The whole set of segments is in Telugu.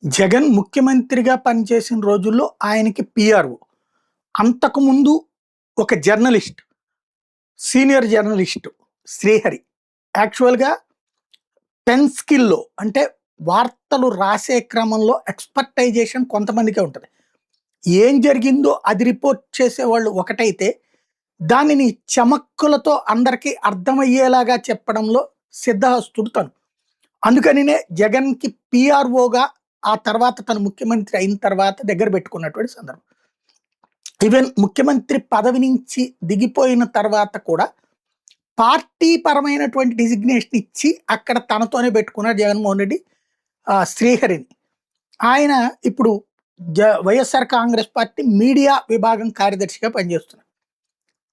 జగన్ ముఖ్యమంత్రిగా పనిచేసిన రోజుల్లో ఆయనకి పిఆర్ఓ. అంతకుముందు ఒక జర్నలిస్ట్, సీనియర్ జర్నలిస్ట్ శ్రీహరి. యాక్చువల్‌గా పెన్ స్కిల్‌లో అంటే వార్తలు రాసే క్రమంలో ఎక్స్‌పర్టైజేషన్ కొంతమందికే ఉంటది. ఏం జరిగిందో అది రిపోర్ట్ చేసేవాళ్ళు ఒకటైతే, దానిని చమక్కులతో అందరికీ అర్థమయ్యేలాగా చెప్పడంలో సిద్ధహస్తుడు తను. అందుకనినే జగన్‌కి పీఆర్ఓగా ఆ తర్వాత తను ముఖ్యమంత్రి అయిన తర్వాత దగ్గర పెట్టుకున్నటువంటి సందర్భం. ఈవెన్ ముఖ్యమంత్రి పదవి నుంచి దిగిపోయిన తర్వాత కూడా పార్టీ పరమైనటువంటి డిజిగ్నేషన్ ఇచ్చి అక్కడ తనతోనే పెట్టుకున్నాడు జగన్మోహన్ రెడ్డి శ్రీహరిని. ఆయన ఇప్పుడు వైఎస్ఆర్ కాంగ్రెస్ పార్టీ మీడియా విభాగం కార్యదర్శిగా పనిచేస్తున్నారు.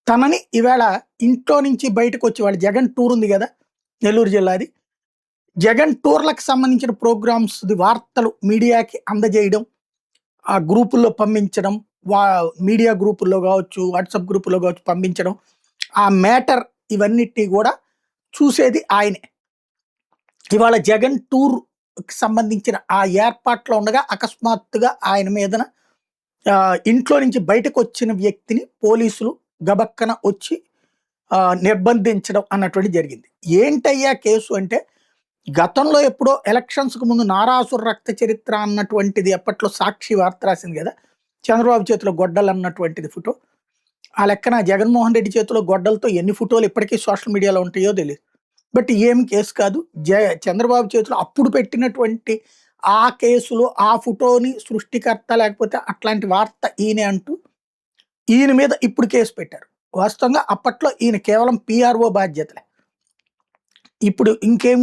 తనని ఈవేళ ఇంట్లో నుంచి బయటకొచ్చి వాళ్ళ జగన్ టూర్ ఉంది గదా! నెల్లూరు జిల్లాది. జగన్ టూర్‌లకు సంబంధించిన ప్రోగ్రామ్స్‌ది వార్తలు మీడియాకి అందజేయడం, ఆ గ్రూపుల్లో పంపించడం, వా మీడియా గ్రూపుల్లో గావచ్చు, వాట్సాప్ గ్రూపుల్లో గావచ్చు పంపించడం. ఆ మ్యాటర్ ఇవన్నిటిని గూడా చూసేది ఆయనే. ఇవాళ జగన్ టూర్‌కి సంబంధించిన ఆ ఏర్పాట్లో ఉండగా అకస్మాత్తుగా ఆయన మీదన ఇంట్లో నుంచి బయటకొచ్చిన వ్యక్తిని పోలీసులు గబక్కన వచ్చి నిర్బంధించడం అన్నటువంటిది జరిగింది. ఏంటయ్యా కేసు అంటే, గతంలో ఎప్పుడో ఎలక్షన్స్‌కు ముందు 'నారాసుర రక్త చరిత్ర' అన్నటువంటిది అప్పట్లో 'సాక్షి' వార్త రాసింది గదా! చంద్రబాబు చేతిలో గొడ్డలన్నటువంటిది ఫోటో. ఆ లెక్కన జగన్మోహన్ రెడ్డి చేతిలో గొడ్డలతో ఎన్ని ఫోటోలు ఇప్పటికీ సోషల్ మీడియాలో ఉంటాయో తెలీదు. బట్ ఏం కేసు కాదు. చంద్రబాబు చేతిలో అప్పుడు పెట్టినటువంటి ఆ కేసులో ఆ ఫోటోని సృష్టికర్త లేకపోతే అట్లాంటి వార్త ఈయనే అంటూ, ఈయన మీద ఇప్పుడు కేసు పెట్టారు. వాస్తవంగా అప్పట్లో ఈయన కేవలం పీఆర్ఓ బాధ్యతలే. ఇప్పుడు ఇంకేం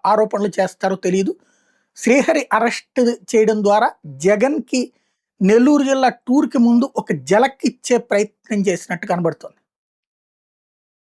ఆరోపణలు చేస్తారో తెలీదు. శ్రీహరి అరెస్ట్ చేయడం ద్వారా జగన్‌కి నెల్లూరు జిల్లా టూర్‌కి ముందు ఒక ఝలక్ ఇచ్చే ప్రయత్నం చేసినట్టు కనబడుతోంది.